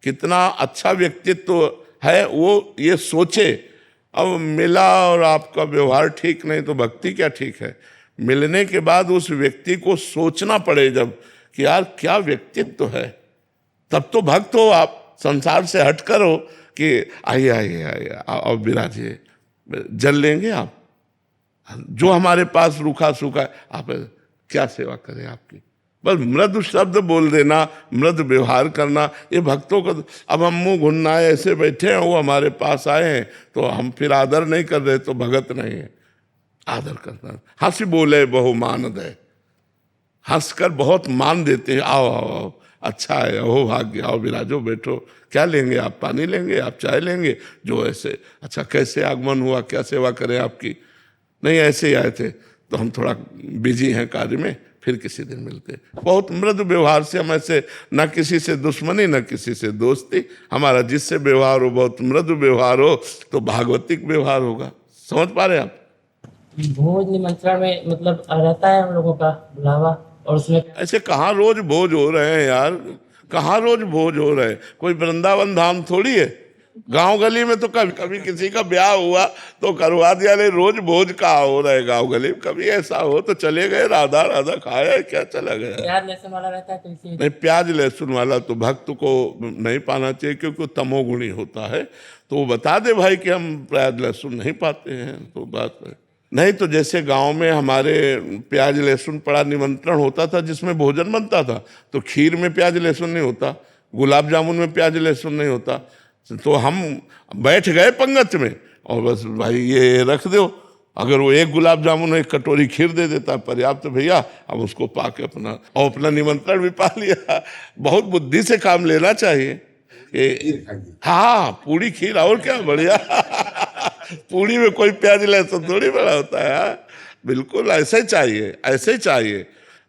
कितना अच्छा व्यक्तित्व है, वो ये सोचे। अब मिला और आपका व्यवहार ठीक नहीं तो भक्ति क्या ठीक है। मिलने के बाद उस व्यक्ति को सोचना पड़े जब कि यार क्या व्यक्तित्व है, तब तो भक्त हो आप। संसार से हटकर हो कि आइए आइए आइए आओ विराजिए, जल लेंगे आप। जो हमारे पास रूखा सूखा है, आप क्या सेवा करें आपकी। बस मृदु शब्द बोल देना, मृदु व्यवहार करना, ये भक्तों का। अब हम मुंह घुन्नाए ऐसे बैठे हैं, वो हमारे पास आए हैं तो हम फिर आदर नहीं कर रहे तो भगत नहीं है। आदर करना, हंसी बोले बहु मान दे, हंसकर बहुत मान देते हैं। आओ आओ आओ, अच्छा है, हो भाग्य, आओ विराजो, बैठो। क्या लेंगे आप? पानी लेंगे, आप चाय लेंगे, जो ऐसे। अच्छा कैसे आगमन हुआ, क्या सेवा करें आपकी? नहीं ऐसे ही आए थे तो हम थोड़ा बिजी हैं कार्य में, फिर किसी दिन मिलते। बहुत मृदु व्यवहार से हम ऐसे, न किसी से दुश्मनी न किसी से दोस्ती। हमारा जिससे व्यवहार हो बहुत मृदु व्यवहार हो तो भागवतिक व्यवहार होगा। समझ पा रहे आप? भोज निमंत्रण में मतलब रहता है हम लोगों का बुलावा, और उसमें ऐसे कहाँ रोज भोज हो रहे हैं यार, कहाँ रोज भोज हो रहे हैं। कोई वृंदावन धाम थोड़ी है गांव गली में तो कभी कभी किसी का ब्याह हुआ तो करवा दिया, नहीं रोज भोज का हो रहे गांव गली में। कभी ऐसा हो तो चले गए, राधा राधा खाया, क्या चला गया। प्याज लहसुन वाला रहता है तो इसी नहीं, प्याज लहसुन वाला तो भक्त को नहीं पाना चाहिए, क्योंकि वो तमोगुणी होता है। तो वो बता दे भाई कि हम प्याज लहसुन नहीं पाते हैं, तो बात है। नहीं तो जैसे गांव में हमारे प्याज लहसुन पड़ा निमंत्रण होता था जिसमें भोजन बनता था, तो खीर में प्याज लहसुन नहीं होता, गुलाब जामुन में प्याज लहसुन नहीं होता। तो हम बैठ गए पंगत में और बस भाई ये रख दो, अगर वो एक गुलाब जामुन एक कटोरी खीर दे देता पर्याप्त, तो भैया हम उसको पा के अपना निमंत्रण भी पा लिया। बहुत बुद्धि से काम लेना चाहिए। हाँ, पूरी खीर और क्या बढ़िया। पूरी में कोई प्याज लहसुन थोड़ी बड़ा होता है। हाँ? बिल्कुल ऐसे ही चाहिए, ऐसे ही चाहिए।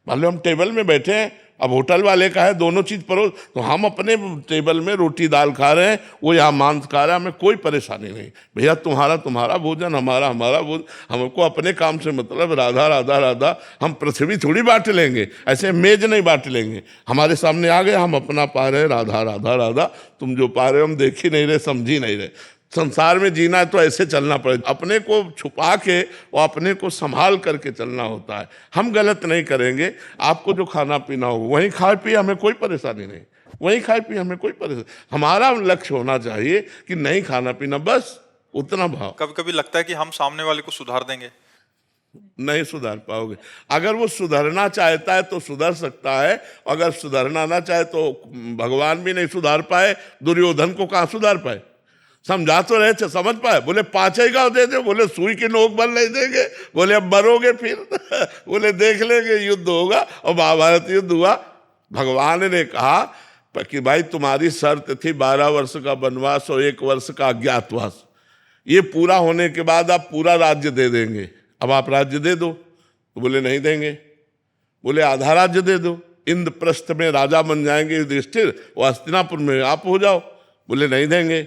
मान लो हम टेबल में बैठे हैं, अब होटल वाले का है दोनों चीज परोस, तो हम अपने टेबल में रोटी दाल खा रहे हैं, वो यहाँ मांस खा रहा है, हमें कोई परेशानी नहीं। भैया तुम्हारा भोजन, हमारा भोजन, हमको अपने काम से मतलब, राधा राधा राधा। हम पृथ्वी थोड़ी बांट लेंगे, ऐसे मेज नहीं बांट लेंगे। हमारे सामने आ गए, हम अपना पा रहे, राधा राधा राधा। तुम जो पा रहे हो हम देख ही नहीं रहे, समझ ही नहीं रहे। संसार में जीना है तो ऐसे चलना पड़ेगा, अपने को छुपा के और अपने को संभाल करके चलना होता है। हम गलत नहीं करेंगे, आपको जो खाना पीना हो वहीं खाए पिए, हमें कोई परेशानी नहीं, वहीं खाए पिए, हमें कोई परेशानी। हमारा लक्ष्य होना चाहिए कि नहीं खाना पीना, बस उतना भाव। कभी कभी लगता है कि हम सामने वाले को सुधार देंगे, नहीं सुधार पाओगे। अगर वो सुधरना चाहता है तो सुधर सकता है, अगर सुधरना ना चाहे तो भगवान भी नहीं सुधार पाए, दुर्योधन को कहाँ सुधार पाए। समझा तो रहे थे, समझ पाए। बोले 5 ही गाँव दे दे, बोले सुई की नोक बल नहीं देंगे, बोले अब मरोगे फिर। बोले देख लेंगे, युद्ध होगा। और महाभारत युद्ध हुआ। भगवान ने कहा कि भाई तुम्हारी शर्त थी 12 वर्ष का वनवास और 1 वर्ष का अज्ञातवास, ये पूरा होने के बाद आप पूरा राज्य दे देंगे, अब आप राज्य दे दो। तो बोले नहीं देंगे। बोले आधा राज्य दे दो, इंद्रप्रस्थ में राजा बन जाएंगे युधिष्ठिर, और हस्तिनापुर में आप हो जाओ। बोले नहीं देंगे।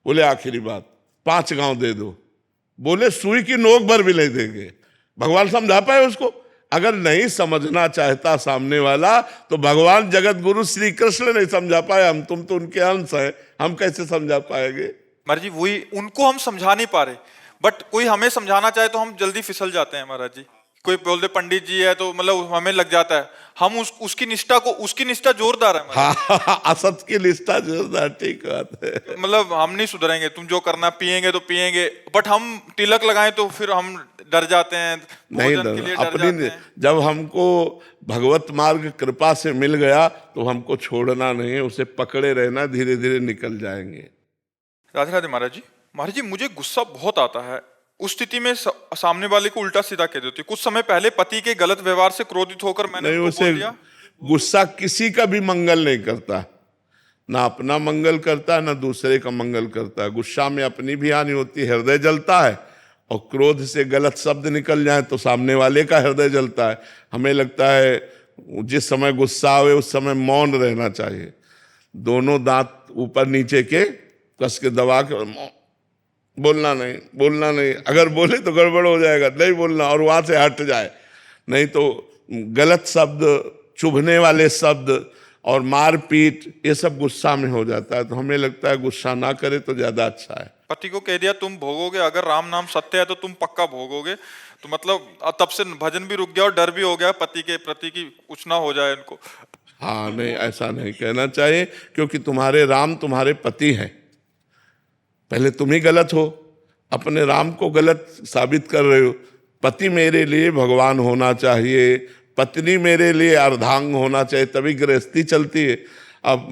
बोले आखिरी बात 5 गांव दे दो। बोले सुई की नोक भर भी नहीं देंगे। भगवान समझा पाए उसको। अगर नहीं समझना चाहता सामने वाला तो भगवान जगत गुरु श्री कृष्ण नहीं समझा पाए, हम तुम तो उनके अंश हैं, हम कैसे समझा पाएंगे। महाराज जी वही उनको हम समझा नहीं पा रहे, बट कोई हमें समझाना चाहे तो हम जल्दी फिसल जाते हैं महाराज जी। कोई बोल दे पंडित जी है तो मतलब हमें लग जाता है, हम उसकी निष्ठा जोरदार है। हाँ, असत की निष्ठा जोरदार, ठीक बात है। मतलब हम नहीं सुधरेंगे, तुम जो करना पिएंगे तो पिएंगे, बट हम तिलक लगाएं तो फिर हम डर जाते हैं, नहीं डर अपनी। जब हमको भगवत मार्ग कृपा से मिल गया तो हमको छोड़ना नहीं है, उसे पकड़े रहना, धीरे धीरे निकल जाएंगे। राधे राधे महाराज जी मुझे गुस्सा बहुत आता है। उस स्थिति में सामने वाले को उल्टा सीधा कह देती। कुछ समय पहले पति के गलत व्यवहार से क्रोधित होकर मैंने उसे बोल दिया। गुस्सा किसी का भी मंगल नहीं करता, ना अपना मंगल करता ना दूसरे का मंगल करता है। गुस्सा में अपनी भी हानि होती है, हृदय जलता है, और क्रोध से गलत शब्द निकल जाए तो सामने वाले का हृदय जलता है। हमें लगता है जिस समय गुस्सा आवे उस समय मौन रहना चाहिए, दोनों दांत ऊपर नीचे के कस के दबा के, बोलना नहीं। अगर बोले तो गड़बड़ हो जाएगा, नहीं बोलना, और वहां से हट जाए। नहीं तो गलत शब्द, चुभने वाले शब्द और मारपीट, ये सब गुस्सा में हो जाता है। तो हमें लगता है गुस्सा ना करे तो ज्यादा अच्छा है। पति को कह दिया तुम भोगोगे, अगर राम नाम सत्य है तो तुम पक्का भोगोगे। तो मतलब तब से भजन भी रुक गया और डर भी हो गया पति के प्रति की कुछ ना हो जाए इनको। हाँ, नहीं ऐसा नहीं कहना चाहिए, क्योंकि तुम्हारे राम तुम्हारे पति हैं। पहले तुम ही गलत हो, अपने राम को गलत साबित कर रहे हो। पति मेरे लिए भगवान होना चाहिए, पत्नी मेरे लिए अर्धांग होना चाहिए, तभी गृहस्थी चलती है। अब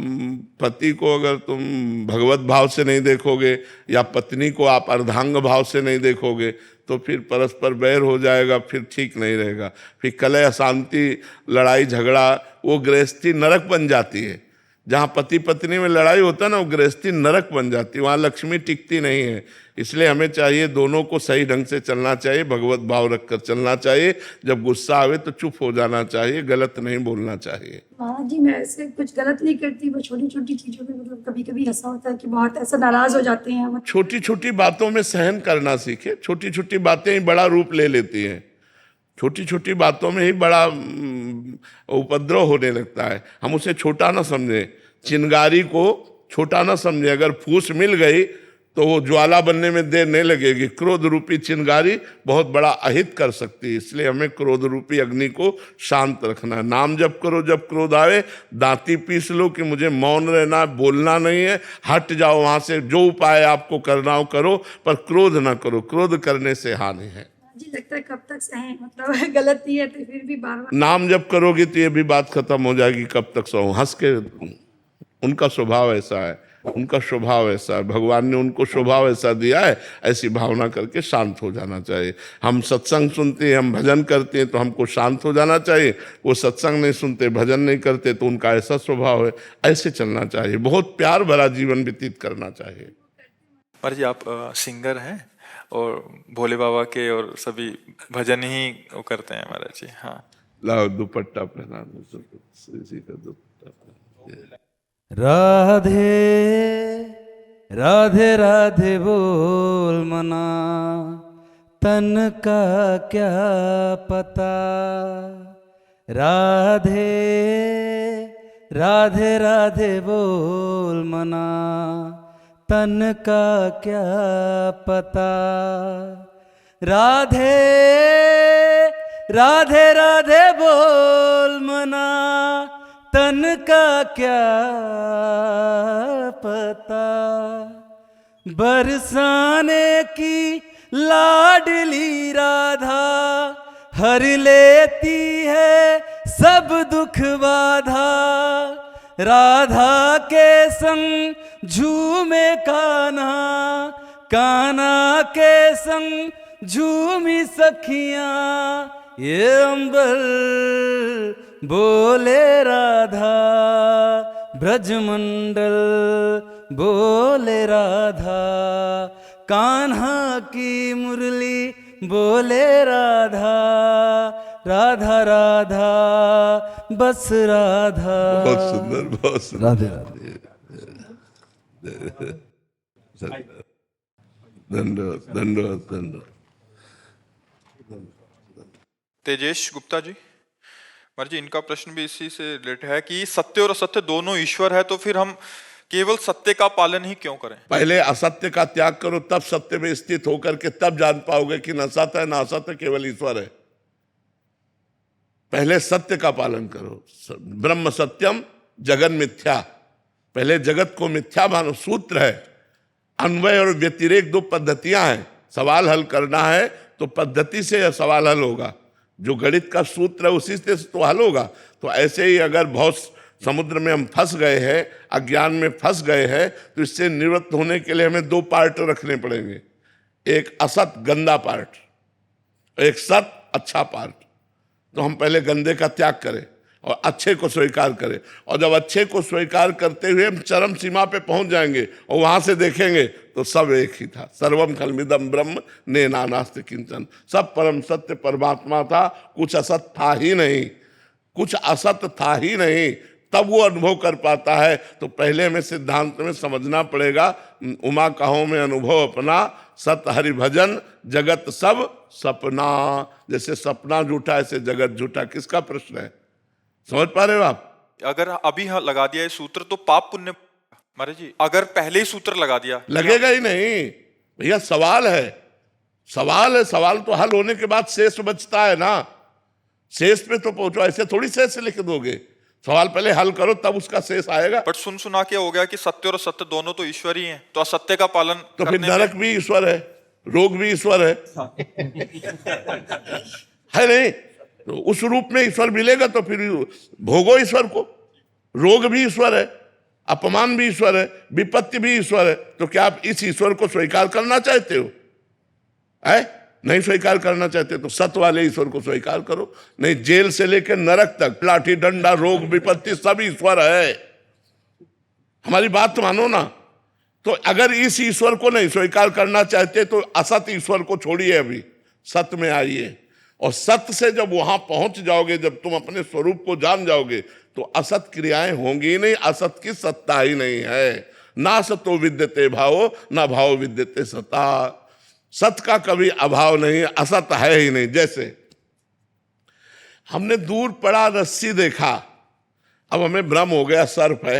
पति को अगर तुम भगवत भाव से नहीं देखोगे या पत्नी को आप अर्धांग भाव से नहीं देखोगे तो फिर परस्पर बैर हो जाएगा, फिर ठीक नहीं रहेगा। फिर कलह, अशांति, लड़ाई झगड़ा, वो गृहस्थी नरक बन जाती है। जहाँ पति पत्नी में लड़ाई होता है ना, वो गृहस्थी नरक बन जाती है, वहाँ लक्ष्मी टिकती नहीं है। इसलिए हमें चाहिए दोनों को सही ढंग से चलना चाहिए, भगवत भाव रखकर चलना चाहिए। जब गुस्सा आवे तो चुप हो जाना चाहिए, गलत नहीं बोलना चाहिए। महाराज जी मैं ऐसे कुछ गलत नहीं करती, वो छोटी छोटी चीजों में मतलब कभी कभी ऐसा होता है कि बहुत ऐसा नाराज हो जाते हैं। छोटी छोटी बातों में सहन करना सीखे। छोटी छोटी बातें ही बड़ा रूप ले लेती हैं, छोटी छोटी बातों में ही बड़ा उपद्रव होने लगता है। हम उसे छोटा ना समझें। चिंगारी को छोटा ना समझे। अगर फूस मिल गई तो वो ज्वाला बनने में देर नहीं लगेगी। क्रोध रूपी चिंगारी बहुत बड़ा अहित कर सकती है, इसलिए हमें क्रोध रूपी अग्नि को शांत रखना है। नाम जप करो, जब क्रोध आवे दांती पीस लो कि मुझे मौन रहना है, बोलना नहीं है, हट जाओ वहां से। जो उपाय आपको करना हो करो, पर क्रोध ना करो, क्रोध करने से हानि है। जी लगता है कब तक सहें, मतलब गलत नहीं है तो फिर भी बार बार नाम जप करोगी तो ये भी बात खत्म हो जाएगी। कब तक सहो, हंस के। उनका स्वभाव ऐसा है, उनका स्वभाव ऐसा है, भगवान ने उनको स्वभाव ऐसा दिया है, ऐसी भावना करके शांत हो जाना चाहिए। हम सत्संग सुनते हैं, हम भजन करते हैं तो हमको शांत हो जाना चाहिए। वो सत्संग नहीं सुनते, भजन नहीं करते तो उनका ऐसा स्वभाव है, ऐसे चलना चाहिए। बहुत प्यार भरा जीवन व्यतीत करना चाहिए। महाराज जी आप सिंगर हैं और भोले बाबा के और सभी भजन ही वो करते हैं महाराज जी। हाँ, लाओ दुपट्टा पहना दो, इसी का दुपट्टा पहना। राधे राधे राधे बोल मना, तन का क्या पता। राधे राधे राधे बोल मना, तन का क्या पता। राधे राधे राधे बोल मना, तन का क्या पता। बरसाने की लाडली राधा, हर लेती है सब दुख बाधा। राधा के संग झूमे कान्हा, कान्हा के संग झूमी सखियां। ये अंबर बोले राधा, ब्रजमंडल बोले राधा। कान्हा की मुरली बोले राधा, राधा राधा बस राधा। बहुत सुंदर, बहुत सुंदर। राधे राधे। धन्यवाद, धन्यवाद, धन्यवाद। तेजेश गुप्ता जी, महाराज जी इनका प्रश्न भी इसी से रिलेटेड है कि सत्य और असत्य दोनों ईश्वर है, तो फिर हम केवल सत्य का पालन ही क्यों करें? पहले असत्य का त्याग करो, तब सत्य में स्थित होकर के तब जान पाओगे कि न सत्य है न असत्य, केवल ईश्वर है। पहले सत्य का पालन करो। ब्रह्म सत्यम जगन मिथ्या। पहले जगत को मिथ्या मानो। सूत्र है, अन्वय और व्यतिरेक दो पद्धतियां हैं। सवाल हल करना है तो पद्धति से यह सवाल हल होगा। जो गणित का सूत्र है उसी से तो हल होगा। तो ऐसे ही अगर बहुत समुद्र में हम फंस गए हैं, अज्ञान में फंस गए हैं, तो इससे निवृत्त होने के लिए हमें दो पार्ट रखने पड़ेंगे। एक असत गंदा पार्ट, एक सत अच्छा पार्ट। तो हम पहले गंदे का त्याग करें और अच्छे को स्वीकार करें। और जब अच्छे को स्वीकार करते हुए हम चरम सीमा पे पहुंच जाएंगे और वहां से देखेंगे तो सब एक ही था। सर्वम खलमिदम ब्रह्म ने नानास्ति किंचन। सब परम सत्य परमात्मा था, कुछ असत था ही नहीं, कुछ असत था ही नहीं। तब वो अनुभव कर पाता है। तो पहले हमें सिद्धांत में समझना पड़ेगा, उमा कहो में अनुभव अपना, सत हरि भजन जगत सब सपना। जैसे सपना झूठा ऐसे जगत झूठा। किसका प्रश्न है, समझ पा रहे हो आप? अगर अभी लगा दिया ये सूत्र तो पाप पुण्य महाराज जी, अगर पहले ही सूत्र लगा दिया लगेगा ही नहीं भैया। सवाल है, सवाल है। सवाल तो हल होने के बाद शेष बचता है ना। शेष पे तो पहुंचो, ऐसे थोड़ी शेष लिख दोगे। सवाल पहले हल करो तब उसका शेष आएगा। बट सुन सुना के हो गया कि सत्य और असत्य दोनों तो ईश्वर ही हैं, तो असत्य का पालन तो फिर नरक भी ईश्वर है, रोग भी ईश्वर है नहीं? तो उस रूप में ईश्वर मिलेगा तो फिर भोगो ईश्वर को। रोग भी ईश्वर है, अपमान भी ईश्वर है, विपत्ति भी ईश्वर है। तो क्या आप इस ईश्वर को स्वीकार करना चाहते हो? नहीं स्वीकार करना चाहते तो सत्य वाले ईश्वर को स्वीकार करो। नहीं, जेल से लेकर नरक तक लाठी डंडा रोग विपत्ति सब ईश्वर है। हमारी बात मानो ना। तो अगर इस ईश्वर को नहीं स्वीकार करना चाहते तो असत ईश्वर को छोड़िए, अभी सत्य में आइए। और सत्य से जब वहां पहुंच जाओगे, जब तुम अपने स्वरूप को जान जाओगे, तो असत क्रियाएं होंगी ही नहीं, असत की सत्ता ही नहीं है। ना सतो विद्यते भावो, ना भाव विद्यते सत्ता। सत्य का कभी अभाव नहीं, असत है ही नहीं। जैसे हमने दूर पड़ा रस्सी देखा, अब हमें भ्रम हो गया सर्प है।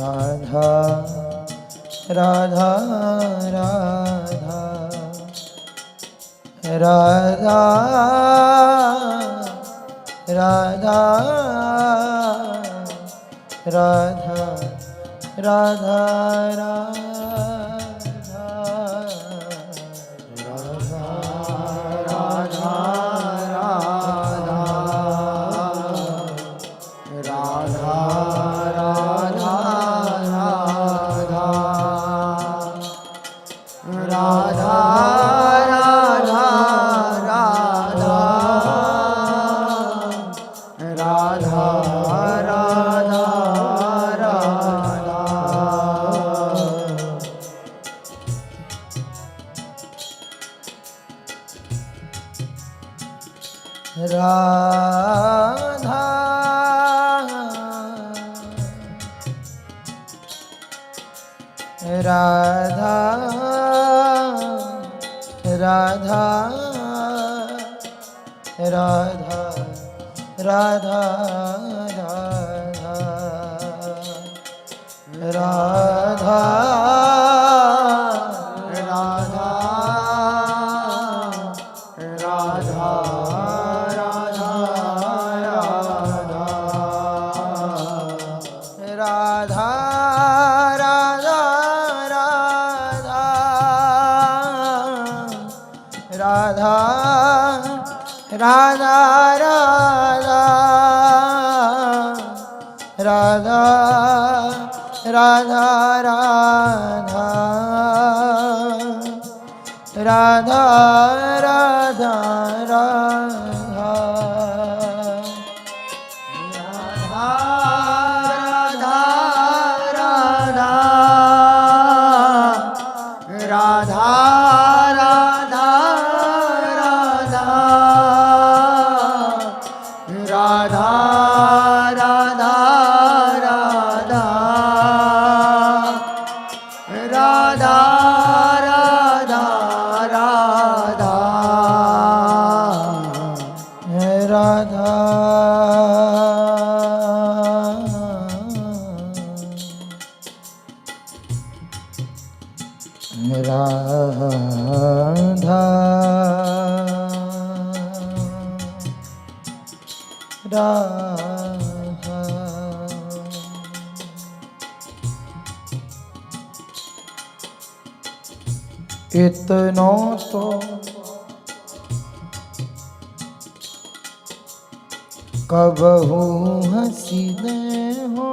राधा राधा राधा राधा राधा राधा राधा राधा राधा राधा राधा राधा राधा राधा राधा राधा इतना तो कबहू हसीने हो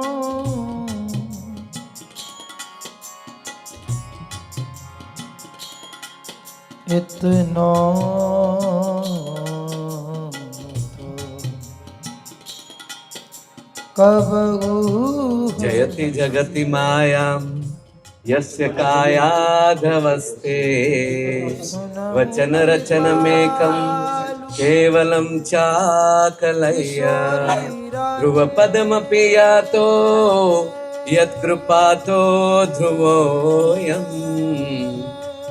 इतना कबहू जयति जगति मायां यस्य कायाधवस्ते वचन रचनमेकं केवलं चाकलय्य ध्रुवपदमपि यातो यत्कृपातो ध्रुवोऽयं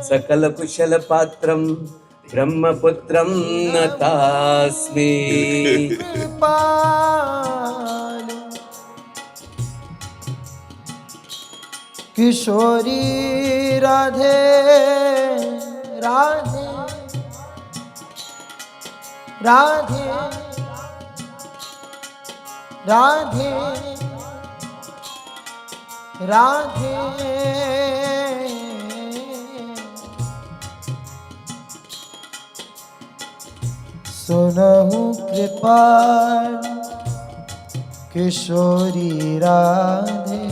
सकलकुशलपात्रं ब्रह्मपुत्रं नतास्मि। किशोरी राधे राधे राधे राधे राधे सुनहु कृपाल किशोरी राधे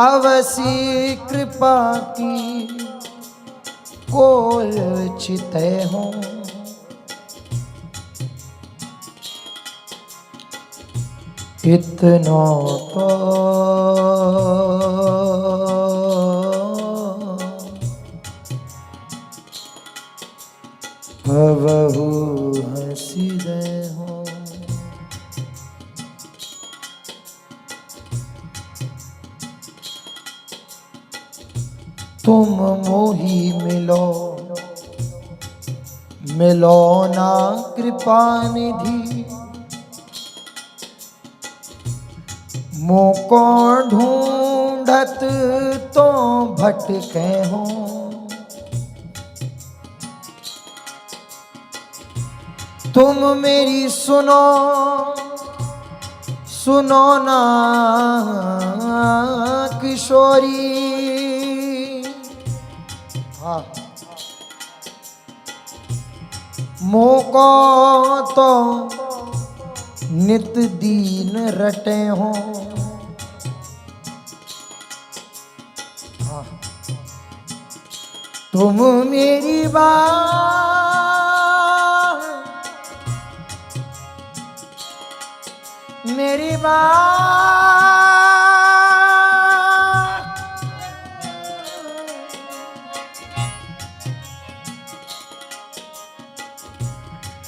अवसी कृपा की कोल चिते हो इतना तो कबहू हंसी दे हो तुम मोही मिलो मिलो ना कृपा निधि मोको ढूंढत तो भटके हो तुम मेरी सुनो सुनो ना किशोरी। हाँ मोको तो नित दीन रटे हो। हाँ तुम मेरी बात मेरी बात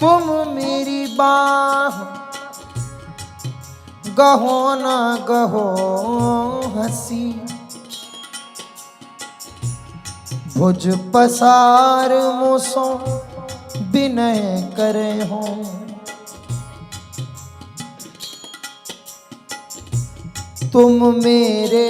तुम मेरी बात गहो ना गहो हंसी। भुज पसार मुसो विनय करे हो। तुम मेरे